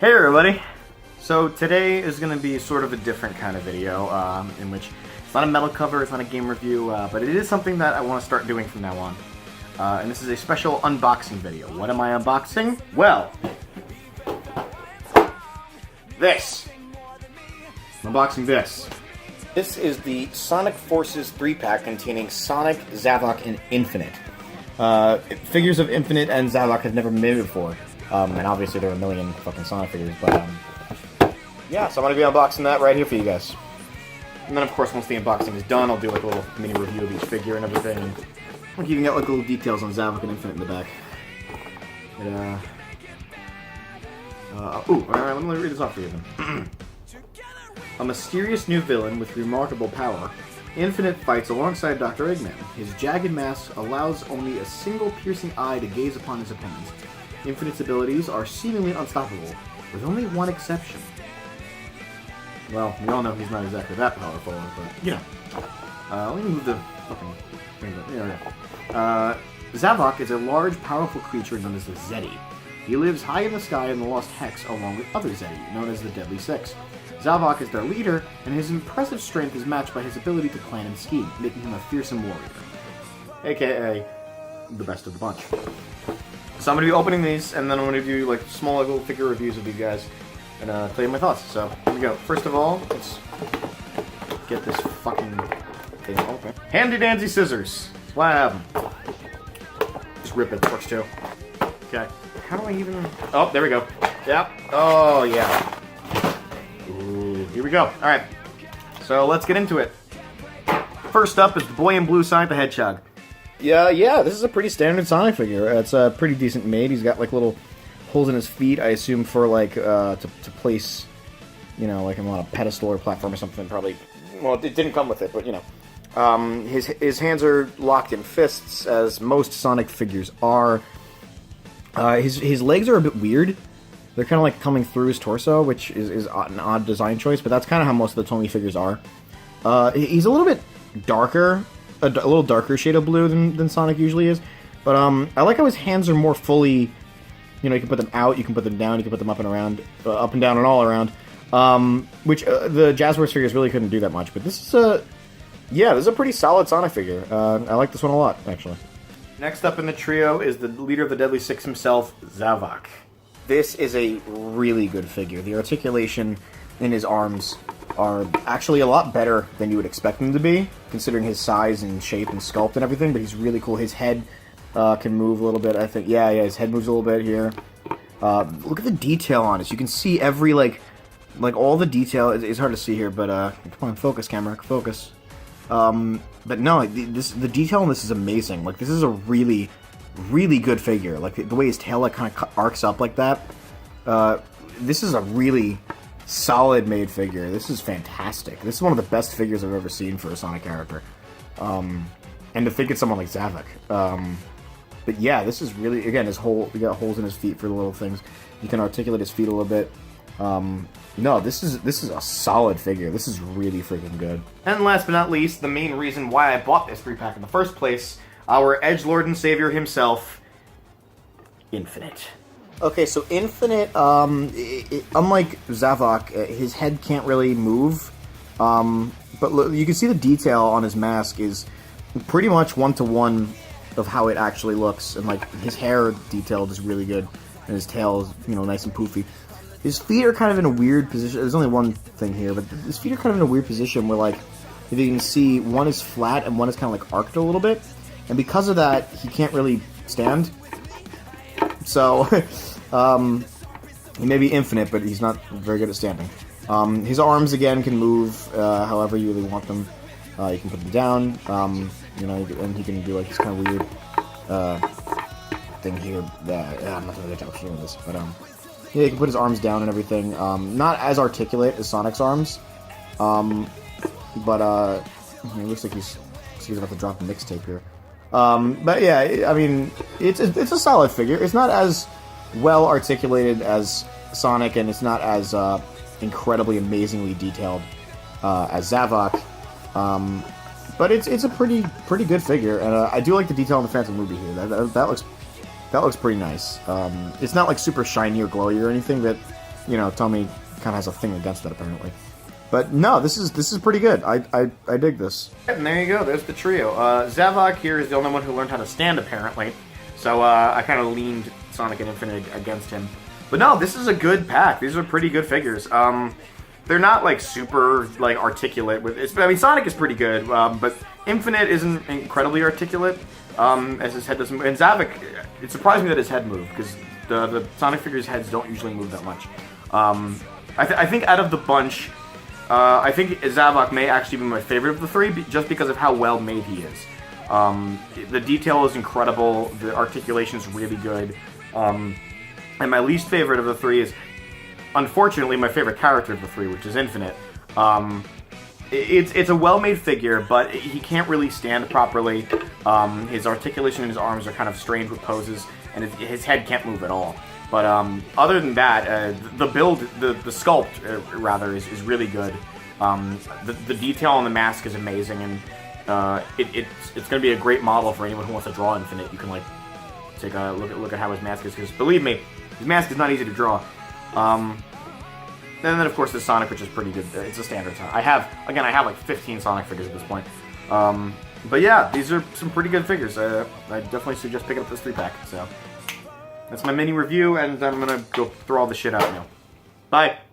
Hey everybody! So today is going to be sort of a different kind of video, in which it's not a metal cover, it's not a game review, but it is something that I want to start doing from now on. And this is a special unboxing video. What am I unboxing? Well, this. I'm unboxing this. This is the Sonic Forces 3-pack containing Sonic, Zavok, and Infinite. Figures of Infinite and Zavok have never been made before. And obviously there are a million fucking Sonic figures, but, yeah, so I'm gonna be unboxing that right here for you guys. And then, of course, once the unboxing is done, I'll do, like, a little mini review of each figure and everything, and like, you can get, like, little details on Zavok and Infinite in the back. But, alright, let me read this off for you, then. A mysterious new villain with remarkable power, Infinite fights alongside Dr. Eggman. His jagged mask allows only a single piercing eye to gaze upon his opponents. Infinite's abilities are seemingly unstoppable, with only one exception. Well, we all know he's not exactly that powerful, but, you know. Let me move the fucking thing. Zavok is a large, powerful creature known as the Zeti. He lives high in the sky in the Lost Hex, along with other Zeti, known as the Deadly Six. Zavok is their leader, and his impressive strength is matched by his ability to plan and scheme, making him a fearsome warrior. AKA, the best of the bunch. So I'm going to be opening these, and then I'm going to do like small little figure reviews of these guys, and tell you my thoughts. So, here we go. First of all, let's get this fucking thing open. Handy-dandy scissors. That's why I have them. Just rip it. Works too. Okay. How do I even... Oh, there we go. Yep. Oh, yeah. Ooh, here we go. Alright. So, let's get into it. First up is the boy in blue Sonic the Hedgehog. Yeah, this is a pretty standard Sonic figure. It's pretty decent made. He's got, like, little holes in his feet, I assume, for, like, to place, you know, like, him on a pedestal or platform or something, probably. Well, it didn't come with it, but, you know. His hands are locked in fists, as most Sonic figures are. His legs are a bit weird. They're kind of, like, coming through his torso, which is an odd design choice, but that's kind of how most of the Tomy figures are. He's a little bit darker. A little darker shade of blue than Sonic usually is, but I like how his hands are more fully, you know, you can put them out, you can put them down, you can put them up and around, up and down and all around, which the Jazzwares figures really couldn't do that much, but this is this is a pretty solid Sonic figure. I like this one a lot, actually. Next up in the trio is the leader of the Deadly Six himself, Zavok. This is a really good figure. The articulation in his arms are actually a lot better than you would expect them to be, considering his size and shape and sculpt and everything, but he's really cool. His head can move a little bit, I think. Yeah, his head moves a little bit here. Look at the detail on it. You can see every, like all the detail. It's hard to see here, but, come on, focus, camera, focus. But no, the detail on this is amazing. Like, this is a really, really good figure. Like, the way his tail, like, kind of arcs up like that. This is a really solid made figure. This is fantastic. This is one of the best figures I've ever seen for a Sonic character. And to think it's someone like Zavok. But yeah, this is really, again, he got holes in his feet for the little things. You can articulate his feet a little bit. No, this is a solid figure. This is really freaking good. And last but not least, the main reason why I bought this 3-pack in the first place, our edgelord and savior himself, Infinite. Okay, so Infinite, unlike Zavok, his head can't really move, but look, you can see the detail on his mask is pretty much one-to-one of how it actually looks, and, like, his hair detailed is really good, and his tail is, you know, nice and poofy. His feet are kind of in a weird position. There's only one thing here, but his feet are kind of in a weird position where, like, if you can see, one is flat and one is kind of, like, arced a little bit, and because of that, he can't really stand. So, he may be infinite, but he's not very good at standing. His arms, again, can move however you really want them. You can put them down, you know, and he can do, like, this kind of weird thing here that... I'm not going to show this, but, yeah, he can put his arms down and everything. Not as articulate as Sonic's arms, but, it looks like he's about to drop a mixtape here. But yeah, I mean, it's a solid figure. It's not as well articulated as Sonic, and it's not as incredibly, amazingly detailed as Zavok. But it's a pretty good figure, and I do like the detail on the Phantom Ruby here. That looks pretty nice. It's not like super shiny or glowy or anything, but you know, Tomy kind of has a thing against it, apparently. But no, this is pretty good. I dig this. And there you go. There's the trio. Zavok here is the only one who learned how to stand, apparently. So I kind of leaned Sonic and Infinite against him. But no, this is a good pack. These are pretty good figures. They're not like super like articulate with it. I mean, Sonic is pretty good, but Infinite isn't incredibly articulate, as his head doesn't move. And Zavok, it surprised me that his head moved, because the Sonic figures' heads don't usually move that much. I think out of the bunch, I think Zavok may actually be my favorite of the three, just because of how well made he is. The detail is incredible, the articulation is really good, and my least favorite of the three is, unfortunately, my favorite character of the three, which is Infinite. It's a well-made figure, but he can't really stand properly. His articulation in his arms are kind of strange with poses, and his head can't move at all. But other than that, the build, the sculpt, rather, is really good. The detail on the mask is amazing, and it's going to be a great model for anyone who wants to draw Infinite. You can like take a look at how his mask is, because believe me, his mask is not easy to draw. And then of course there's Sonic, which is pretty good. It's a standard Sonic. I have like 15 Sonic figures at this point. But yeah, these are some pretty good figures. I definitely suggest picking up this 3-pack. So that's my mini review, and I'm gonna go throw all the shit out now. Bye.